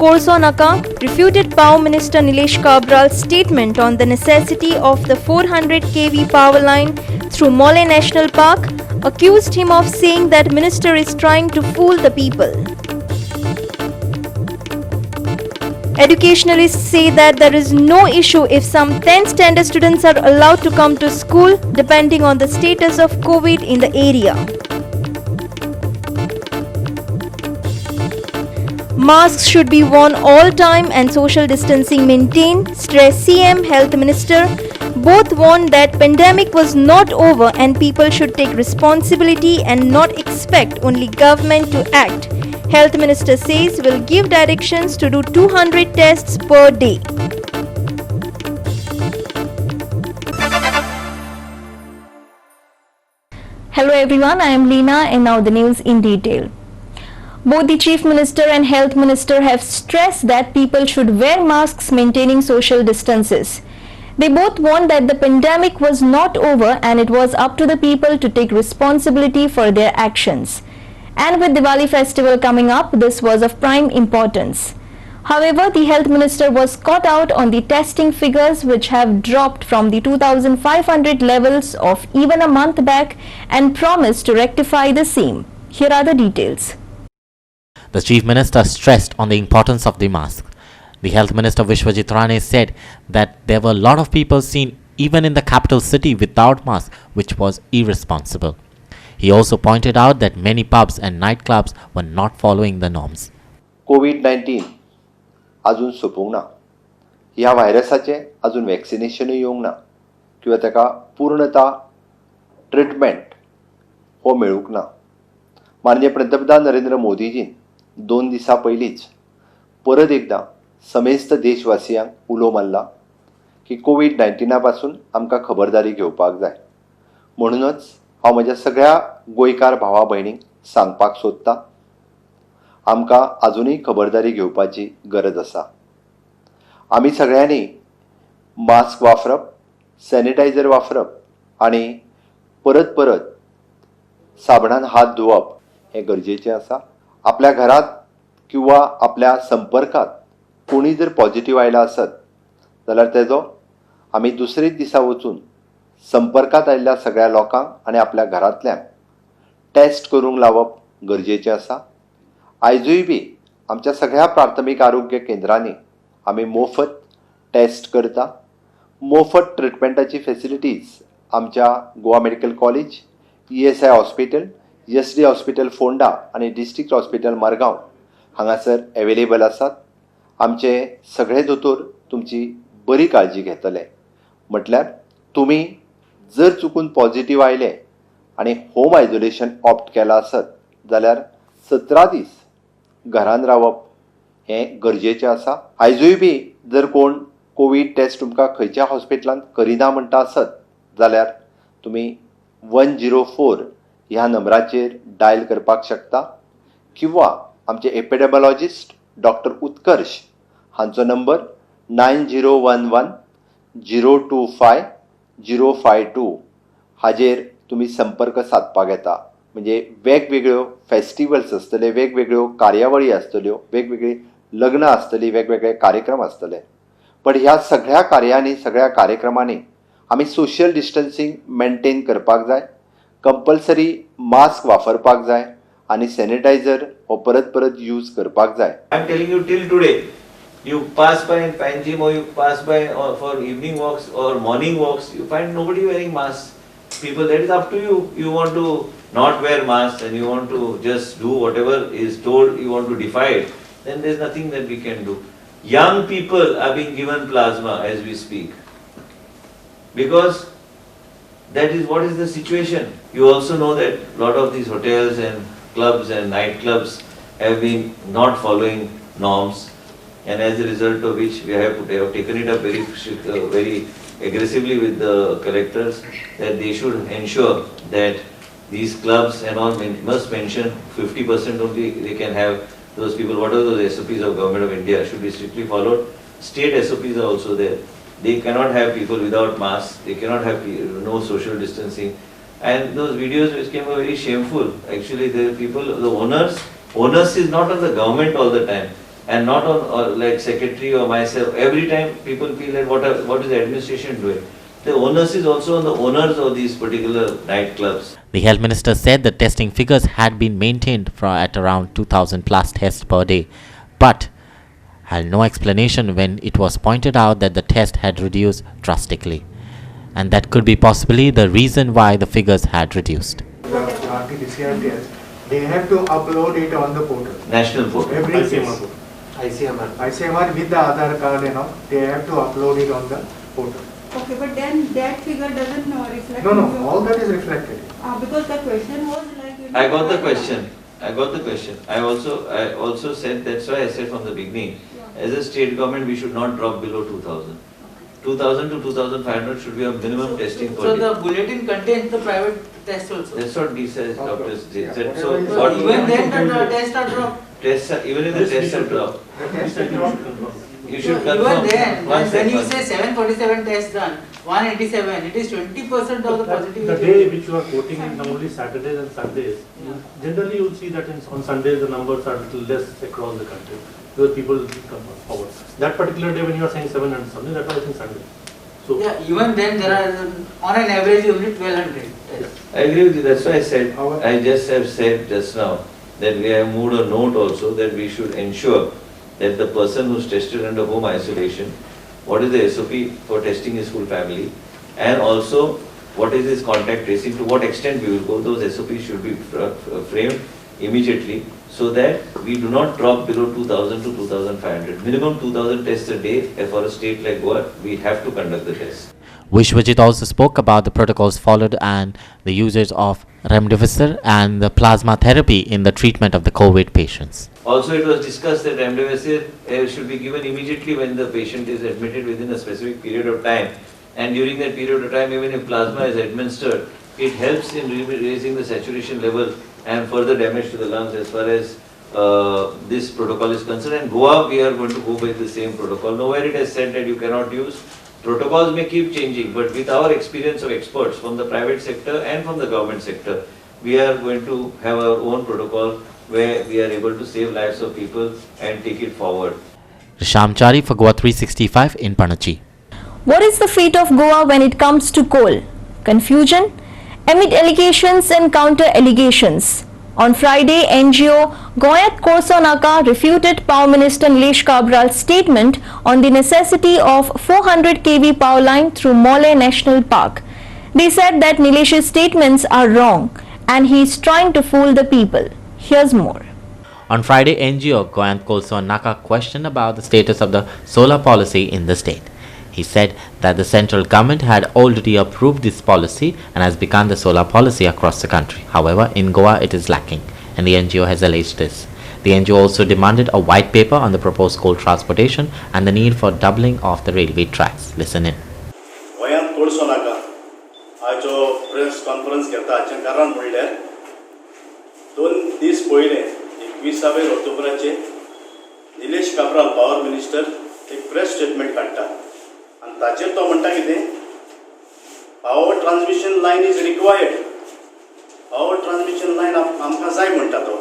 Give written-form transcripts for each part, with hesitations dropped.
force on account, refuted Power Minister Nilesh Kabral's statement on the necessity of the 400 kV power line through Mole National Park, accused him of saying that minister is trying to fool the people. Educationalists say that there is no issue if some 10th standard students are allowed to come to school depending on the status of COVID in the area. Masks should be worn all time and social distancing maintained, stressed CM Health Minister. Both warned that pandemic was not over and people should take responsibility and not expect only government to act. Health Minister says will give directions to do 200 tests per day. Hello everyone, I am Leena and now the news in detail. Both the Chief Minister and Health Minister have stressed that people should wear masks maintaining social distances. They both warned that the pandemic was not over and it was up to the people to take responsibility for their actions. And with Diwali festival coming up, this was of prime importance. However, the Health Minister was caught out on the testing figures which have dropped from the 2,500 levels of even a month back and promised to rectify the same. Here are the details. The Chief Minister stressed on the importance of the mask. The Health Minister Vishwajit Rane said that there were a lot of people seen even in the capital city without masks, which was irresponsible. He also pointed out that many pubs and nightclubs were not following the norms. COVID-19 अजून सोपूंक ना. ह्या व्हायरसाचे अजून वॅक्सिनेशनूय येवंक ना किंवा ताका पूर्णता treatment हो मेळूंक ना. माननीय पंतप्रधान नरेंद्र मोदीजीन 2 दिसां पयलींच परत एकदां समेस्त देशवासियांक उलो मारला की कोविड-19 पासून आमकां खबरदारी घेवपाक जाय. म्हणूनच हांव म्हज्या सगळ्या गोंयकार भावा भयणींक सांगपाक सोदतां, आमकां आजुनूय खबरदारी घेवपाची गरज आसा. आमी सगळ्यांनी मास्क वापरप, सॅनिटायझर वापरप आनी परत परत साबणान हात धुवप हे गरजेचें आसा. आपल्या घरात किंवा आपल्या संपर्कात कोणी जर पॉझिटिव्ह आयला आसत जाल्यार तेजो आमी दुसरेच दिसा वचून संपर्कात आयिल्ल्या सगळ्या लोकांक आनी आपल्या घरांतल्यांक टेस्ट करूंक लावप गरजेचें आसा. आयजूय बी आमच्या सगळ्या प्राथमीक आरोग्य केंद्रांनी आमी मोफत टेस्ट करता. मोफत ट्रिटमेंटाची फॅसिलिटीज आमच्या Goa medical college, ESI hospital, SD hospital Ponda आनी डिस्ट्रिक्ट हॉस्पिटल मरगांव हांगासर एवेलेबल आसात. आमचे सगळे दोतोर तुमची बरी काळजी घेतले. म्हटल्यार तुमी जर चुकून पॉझिटिव्ह आयले आनी होम आयसोलेशन ऑप्ट केला आसत जाल्यार 17 दीस घरान रावप हें गरजेचें आसा. आयजूय बी जर कोण कोविड टेस्ट तुमकां खंयच्या हॉस्पिटलांत करिना म्हणटा आसत जाल्यार तुमी 104 ह्या नंबराचेर डायल करपाक शकता किंवा आमचे एपिडेमियोलॉजिस्ट डॉक्टर उत्कर्ष हांचो नंबर 9011 025 052 हाजेर तुमी संपर्क साधपाक येता. म्हणजे वेगवेगळ्यो फेस्टिवल्स आसतले, वेगवेगळ्यो कार्यावळी आसतल्यो, वेगवेगळी लग्नां आसतलीं, वेगवेगळे कार्यक्रम आसतले. पण ह्या सगळ्या कार्यांनी, सगळ्या कार्यक्रमांनी आमी सोशल डिस्टन्सिंग मेंटेन करपाक जाय. कंपल्सरी मास्क वापरपाक जाय आनी सॅनिटायझर हो परत परत यूज करपाक जाय. I am telling you till today, you pass by in Panjim or you pass by for evening walks or morning walks, you find nobody wearing masks. People, that is up to you. You want to not wear masks and you want to just do whatever is told, you want to defy it, then there is nothing that we can do. Young people are being given plasma as we speak. Because that is what is the situation. You also know that a lot of these hotels and clubs and nightclubs have been not following norms, and as a result of which we have taken it up very aggressively with the collectors that they should ensure that these clubs and all must mention 50% only they can have those people. What are those SOPs of Government of India should be strictly followed. State SOPs are also there. They cannot have people without masks. They cannot have no social distancing. And those videos which came were very shameful. Actually, the people, the onus is not on the government all the time. and not on like secretary or myself. Every time people feel that what is the administration doing? The onus is also on the owners of these particular nightclubs. The health minister said the testing figures had been maintained at around 2,000 plus tests per day, but had no explanation when it was pointed out that the test had reduced drastically, and that could be possibly the reason why the figures had reduced. RT-PCR test, they have to upload it on the portal. National portal. Every ICMR with the Aadhaar card and all, they have to upload it on the portal. Okay, but then that figure doesn't reflect. No, all that is reflected. Because the question was like. I got the question. I also said, that's why I said from the beginning, as a state government, we should not drop below 2,000. 2,000 to 2,500 should be a minimum testing per day. So the bulletin contains the private test also. That's what he says, doctors say. Yeah. So Even then the tests are dropped. Even in the tests are dropped. The test is not You should Even confirm. then, One when you second. say 747 tests done, 187, it is 20% of the positivity. The day which you are quoting in only Saturdays and Sundays, generally you will see that on Sundays the numbers are little less across the country because people come forward. That particular day when you are saying 700 something, that was I think Sunday. So Yeah, even then there are on an average only 1200 tests. I agree with you, that's why I said, I just have said just now that we have moved a note also that we should ensure that the person who's tested under home isolation, what is the SOP for testing his full family, and also what is his contact tracing, to what extent we will go, those SOPs should be framed immediately so that we do not drop below 2,000 to 2,500. Minimum 2,000 tests a day for a state like Goa, we have to conduct the tests. Vishwajit also spoke about the protocols followed and the usage of remdesivir and the plasma therapy in the treatment of the COVID patients. Also, it was discussed that remdesivir should be given immediately when the patient is admitted within a specific period of time. And during that period of time, even if plasma is administered, it helps in raising the saturation level and further damage to the lungs as far as this protocol is concerned. And Goa, we are going to go by the same protocol. Nowhere it has said that you cannot use. Protocols may keep changing, but with our experience of experts from the private sector and from the government sector, we are going to have our own protocol where we are able to save lives of people and take it forward. Rishamchari for Goa 365 in Panachi. What is the fate of Goa when it comes to coal? Confusion? Amid allegations and counter-allegations. On Friday, NGO Goyat Korsonaka refuted Power Minister Nilesh Kabral's statement on the necessity of 400 kV power line through Mole National Park. They said that Nilesh's statements are wrong and he is trying to fool the people. Here's more. On Friday, NGO Goyat Korsonaka questioned about the status of the solar policy in the state. He said that the central government had already approved this policy and has begun the solar policy across the country. However, in Goa it is lacking, and the NGO has alleged this. The NGO also demanded a white paper on the proposed coal transportation and the need for doubling of the railway tracks. Listen in. गोंयांत कोळसो नाका आयचो press conference घेता हाचें कारण म्हणल्यार 2 दीस पयले 21 ऑक्टोबराचेर निलेश काब्राल पावर मिनिस्टर एक प्रेस स्टेटमेंट काडटा आनी ताचेर तो म्हणटा कितें power transmission line is required power transmission line आमकां जाय म्हणटा तो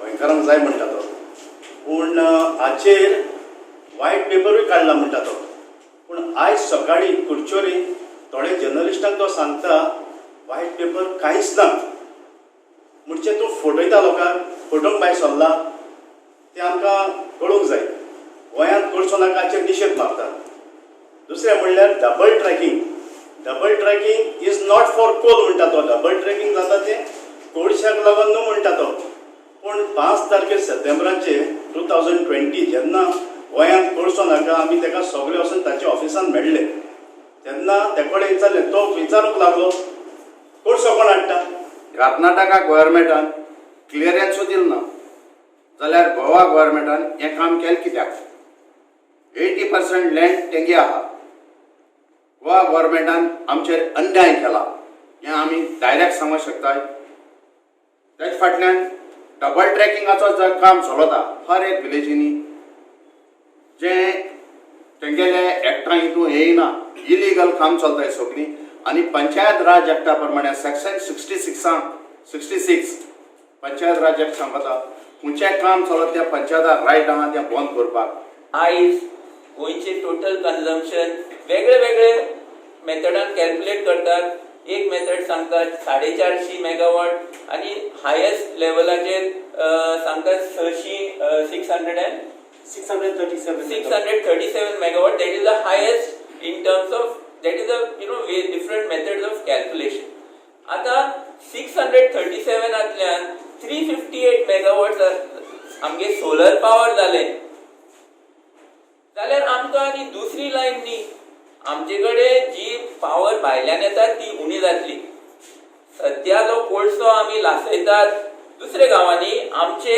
गोंयकारांक जाय म्हणटा तो पूण हाचेर वायट पेपरूय काडला म्हणटा तो पूण आयज सकाळी कुडचोरी थोडे जर्नलिस्टांक तो सांगता वायट पेपर कांयच ना म्हणचे तूं फटयता लोकांक फटोवंक भायर सरला तें आमकां कळूंक जाय गोंयांत करचो नाका हाचेर निशेध मारता दुसरें म्हणल्यार double tracking is not for coal म्हणटा तो डबल ट्रॅकिंग जाता तें कोळशाक लागून न्हू म्हणटा तो पूण 5 तारखेर सप्टेंबराचेर 2020 जेन्ना गोंयांत करचो नाका आमी ताका सगळे वचून ताच्या ऑफिसान मेळ्ळे तेन्ना ते कडेन विचारलें तो विचारूंक लागलो करचो कोण हाडटा कर्नाटका गोवोरमेंटान क्लियरन्सूच दिलो ना जाल्यार गोवा गोवोरमेंटान हें काम केलें कित्याक 80% लँड तेंगे आहा गोवा गोवोरमेंटान आमचेर अन्याय केला हें आमी डायरेक्ट सांगूंक शकतात तेच फाटल्यान डबल ट्रॅकिंगाचो जो काम चलता हर एक विलेजींनी जें तेंगेले एक्टां हितून येयना इलिगल काम चलताय सगळीं आनी पंचायत राज एक्टा प्रमाणे सेक्शन 66 पंचायत राज एक्ट सांगता खंयचें काम चलत त्या पंचायतार रायट आहा तें बंद करपाक आयज गोंयचे टोटल कन्जम्पशन वेगळे वेगळे मेथडान कॅल्क्युलेट करतात. एक मेथड सांगतात 450 मेगावॉट आणि हायेस्ट लेवलाचेर सांगतात 637 megawatt. That is the highest in terms of, that is the different methods of calculation. आता 637 आतल्यान 358 megawatts आमगे सोलर पावर जाले जाल्यार आमकां आनी दुसरी लायन न्ही, आमचे कडेन जी पावर भायल्यान येता ती उणी जातली. सध्या जो कोळसो आमी लासयतात दुसऱ्या गांवांनी आमचे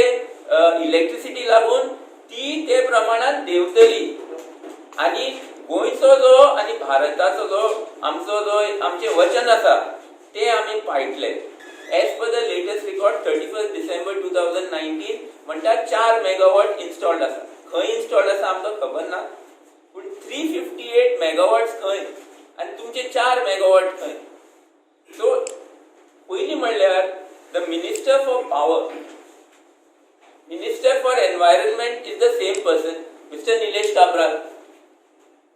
इलेक्ट्रिसिटी लागून ती ते प्रमाणात देंवतली आणि गोंयचो जो आणि भारताचो जो आमचे वचन आसा ते आमी पाळटले. As per the latest record 31 December 2019 म्हणटा 4 मेगावॉट इन्स्टॉल्ड आसा. खंय इन्स्टॉल्ड आसा आमकां खबर ना, पूण 358 मेगावॉट्स खंय आणि तुमचे 4 मेगावॉट खंय. सो पयलीं म्हणल्यार the minister for power, Minister for Environment is the same person, Mr. Nilesh Kabral.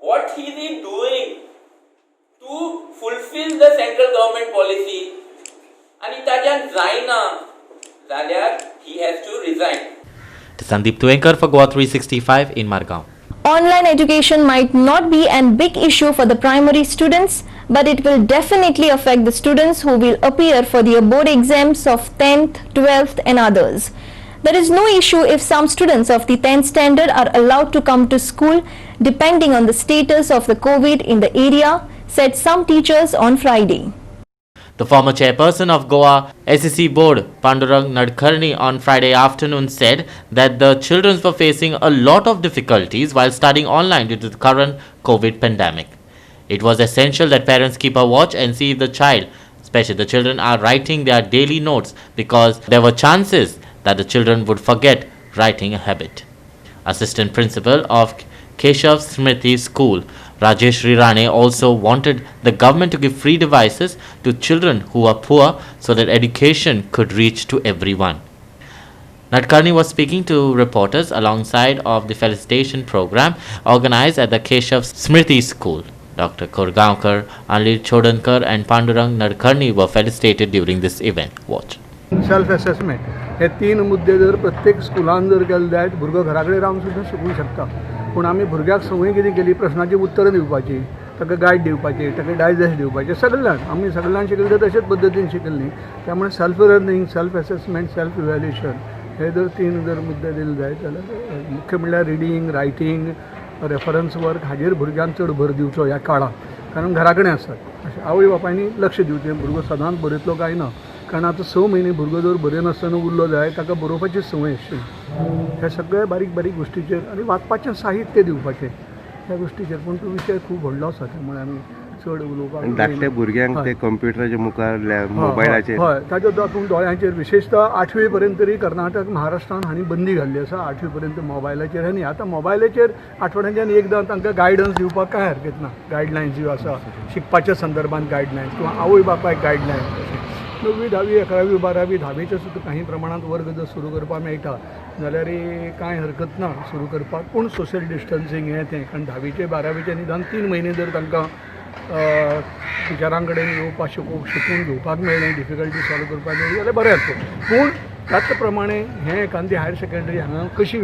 What he is doing to fulfill the central government policy, and ताज्यान जायना जाल्यार he has to resign. Sandeep Tuenkar for GOA 365 in Margao. Online education might not be a big issue for the primary students, but it will definitely affect the students who will appear for their board exams of 10th, 12th and others. There is no issue if some students of the 10th standard are allowed to come to school depending on the status of the COVID in the area, said some teachers on Friday. The former chairperson of Goa SEC board, Pandurang Nadkarni, on Friday afternoon said that the children were facing a lot of difficulties while studying online due to the current COVID pandemic. It was essential that parents keep a watch and see if the child, especially the children, are writing their daily notes because there were chances that the children would forget writing a habit. Assistant Principal of Keshav Smriti School, Rajesh Rirane, also wanted the government to give free devices to children who are poor so that education could reach to everyone. Nadkarni was speaking to reporters alongside of the felicitation program organized at the Keshav Smriti School. Dr. Korgaonkar, Anil Chodankar and Pandurang Nadkarni were felicitated during this event. Watch. Self assessment हे 3 मुद्दे जर प्रत्येक स्कुलान जर केले जायत भुरगो घरा कडेन रावन सुद्दां शिकूंक शकता. पूण आमी भुरग्याक संवय कितें केली, प्रश्नाची उत्तरां दिवपाची, ताका गायड दिवपाची, ताका डायजेस्ट दिवपाचे, सगळ्यांक आमी सगळ्यांक शिकले तर तशेच पद्दतीन शिकल्ली. त्यामुळे self learning, self assessment, self evaluation हे जर 3 जर मुद्दे दिले जायत जाल्यार मुख्य म्हणल्यार रिडींग, रायटींग, रेफरन्स वर्क हाजेर भुरग्यांक चड भर दिवचो ह्या काळात. कारण घरा कडेन आसतात अशें आवय बापायनी लक्ष दिवचें. भुरगो सदांच बरयतलो काय ना, कारण आता 6 महिने भुरगो जर बरें नासतना उरलो जाय ताका बरोवपाची संवय आसची. हे सगळे बारीक बारीक गोश्टीचेर आनी वाचपाचें साहित्य दिवपाचें ह्या गोश्टीचेर. पूण तो विशय खूब व्हडलो आसा, त्यामुळे आमी चड उलोवपाक धाकट्या भुरग्यांक ते कंप्युटराच्या मुखार मोबायलाचेर हय ताज्या तातूंत दोळ्यांचेर विशेषतः 8वी पर्यंत तरी कर्नाटक महाराष्ट्रान हांणी बंदी घाल्ली आसा 8वी पर्यंत मोबायलाचेर. आनी आतां मोबायलाचेर आठवड्याच्यान एकदां तांकां गायडन्स दिवपाक काय हरकत ना. गायडलायन्स ज्यो आसा शिकपाच्या संदर्भांत गायडलायन्स किंवा आवय बापायक गायडलायन्स 9वी, 10वी, 11वी, 12वी, 10वीचे सुद्दां काही प्रमाणात वर्ग जर सुरू करपाक मेळटा जाल्यार कांय हरकत ना सुरू करपाक. पूण सोशल डिस्टन्सींग हें तें, कारण 10वीचे 12वीचे निदान 3 महिने जर तांकां टिचरां कडेन येवपाक शिकून घेवपाक मेळ्ळें, डिफिकल्टी सॉल्व करपाक मेळ्ळी जाल्यार बरें जातलें. पूण त्याच प्रमाणे हें एखादी हायर सेकंडरी हांगा कशी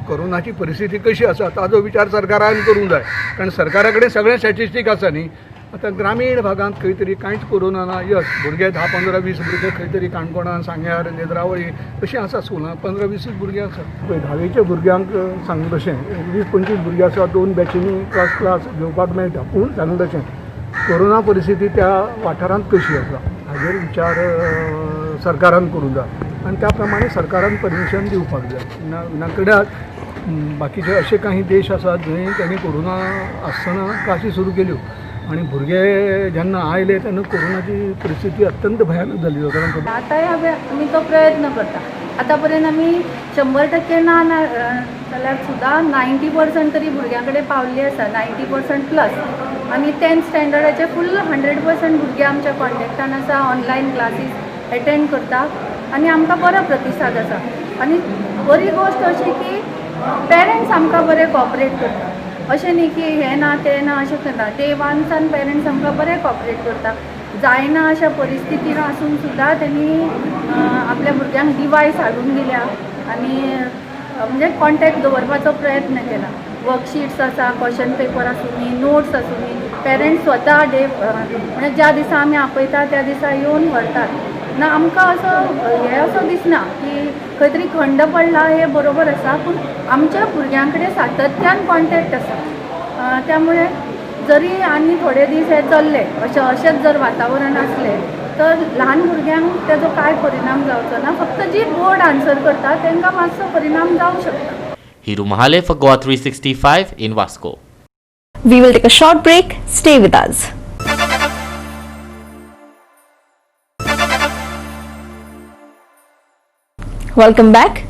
कोरोनाची परिस्थिती कशी आसा ताजो विचार सरकारान करूंक जाय. कारण सरकारा कडेन सगळें स्टॅटिस्टीक आसा न्ही. आतां ग्रामीण भागांत खंय तरी कांयच कोरोना ना. यस, भुरगे 10, 15, 20 भुरगे खंय तरी काणकोणां, सांग्यार, नेत्रावळी अशीं आसा स्कुलां. 15, 20 भुरगे आसात. पळय 10वीच्या भुरग्यांक सांगलें तशें 20-25 भुरगे आसा, 2 बॅचींनी क्लास घेवपाक मेळटा. पूण सांगलें तशें कोरोना परिस्थिती त्या वाठारांत कशी आसा हाजेर विचार सरकारान करूंक जाय आनी त्या प्रमाणे सरकारान परमिशन दिवपाक जाय. विनाकड्याक बाकीचे असे काही देश आसात जंय त्यांनी कोरोना आसतना क्लासी सुरू केल्यो आणि भुरगे जेन्ना आयले तेन्ना कोरोनाची परिस्थिती अत्यंत भयानक झाली. आतांय आमी तो प्रयत्न करता. आतापर्यंत आमी 100% ना जाल्यार सुद्दां 90% तरी भुरग्यां कडेन पावल्ली आसा, 90% प्लस. आनी 10th स्टँडर्डाचे फूल 100% भुरगे आमच्या कॉन्टॅक्टान आसा, ऑनलायन क्लासीस एटेंड करता. आनी आमकां बरो प्रतिसाद आसा आनी बरी गोश्ट अशी की पेरंट्स आमकां बरे कॉपरेट करता अशें न्ही की हें ना तें ना अशें करना डे वानसान पेरंट्स आमकां बरे कॉपरेट करता जायना अशा परिस्थितीन आसून सुद्दां त्यांनी आपल्या भुरग्यांक डिवायस हाडून दिल्या आनी म्हणजे कॉन्टॅक्ट दवरपाचो प्रयत्न केला वर्कशीट्स आसा क्वेश्चन पेपर आसूनी नोट्स आसूनी पेरंट्स स्वता डे म्हणजे ज्या दिसा आमी आपयता त्या दिसा येवन व्हरतात ना आमकां असो हें असो दिसना की खंय तरी खंड पडला हे बरोबर आसा पूण आमच्या भुरग्यां कडेन सातत्यान कॉन्टॅक्ट आसा त्यामुळे जरी आनी थोडे दीस हे चल्ले अशेंच जर वातावरण आसलें तर ल्हान भुरग्यांक तेजो काय परिणाम जावचो ना फक्त जी बोर्ड आन्सर करता तांकां मातसो परिणाम जावं शकता. Hiru Mahale for GOA 365 in Vasco. We will take a short break. Stay with us. Welcome back.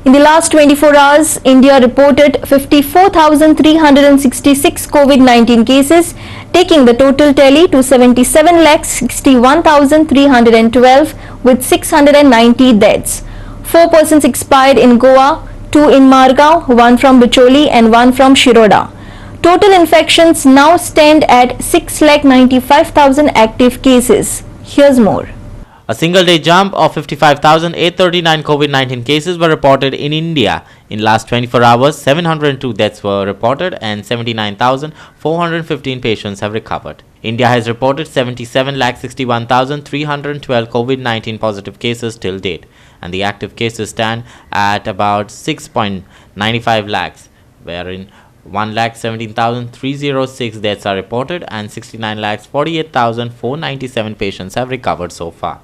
In the last 24 hours, India reported 54,366 COVID-19 cases, taking the total tally to 77,61,312 with 690 deaths. 4 persons expired in Goa, 2 in Margao, 1 from Bicholi and 1 from Shiroda. Total infections now stand at 6,95,000 active cases. Here's more. A single-day jump of 55,839 COVID-19 cases were reported in India. In last 24 hours, 702 deaths were reported and 79,415 patients have recovered. India has reported 77,61,312 COVID-19 positive cases till date, and the active cases stand at about 6.95 lakhs, wherein 1,17,306 deaths are reported and 69,48,497 patients have recovered so far.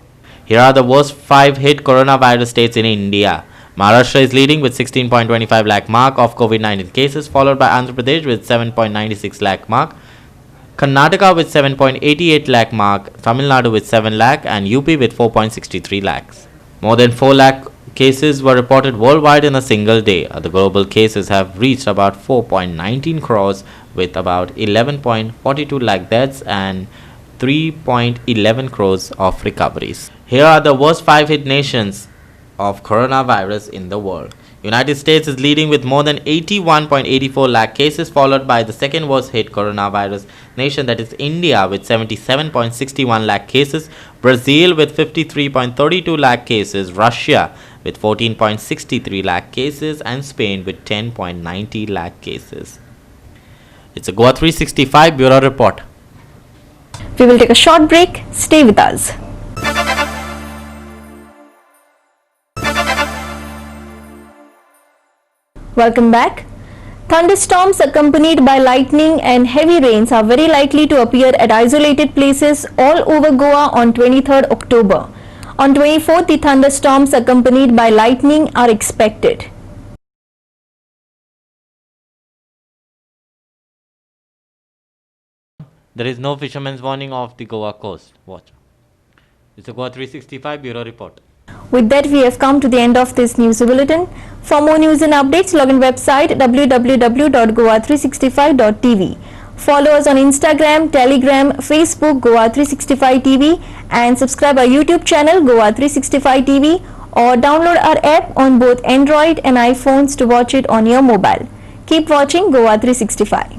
Here are the worst 5 hit coronavirus states in India. Maharashtra is leading with 16.25 lakh mark of COVID-19 cases, followed by Andhra Pradesh with 7.96 lakh mark, Karnataka with 7.88 lakh mark, Tamil Nadu with 7 lakh and UP with 4.63 lakhs. More than 4 lakh cases were reported worldwide in a single day. The global cases have reached about 4.19 crores with about 11.42 lakh deaths and 3.11 crores of recoveries. Here are the worst 5 hit nations of coronavirus in the world. United States is leading with more than 81.84 lakh cases, followed by the second worst hit coronavirus nation, that is India, with 77.61 lakh cases, Brazil with 53.32 lakh cases, Russia with 14.63 lakh cases, and Spain with 10.90 lakh cases. It's a GOA 365 Bureau Report. We will take a short break. Stay with us. Welcome back. Thunderstorms accompanied by lightning and heavy rains are very likely to appear at isolated places all over Goa on 23rd October. On 24th, the thunderstorms accompanied by lightning are expected. There is no fisherman's warning off the Goa coast. Watch. It's a GOA 365 Bureau Report. With that, we have come to the end of this news bulletin. For more news and updates, log in website www.goa365.tv. Follow us on Instagram, Telegram, Facebook, Goa365 TV, and subscribe our YouTube channel, Goa365 TV, or download our app on both Android and iPhones to watch it on your mobile. Keep watching Goa365.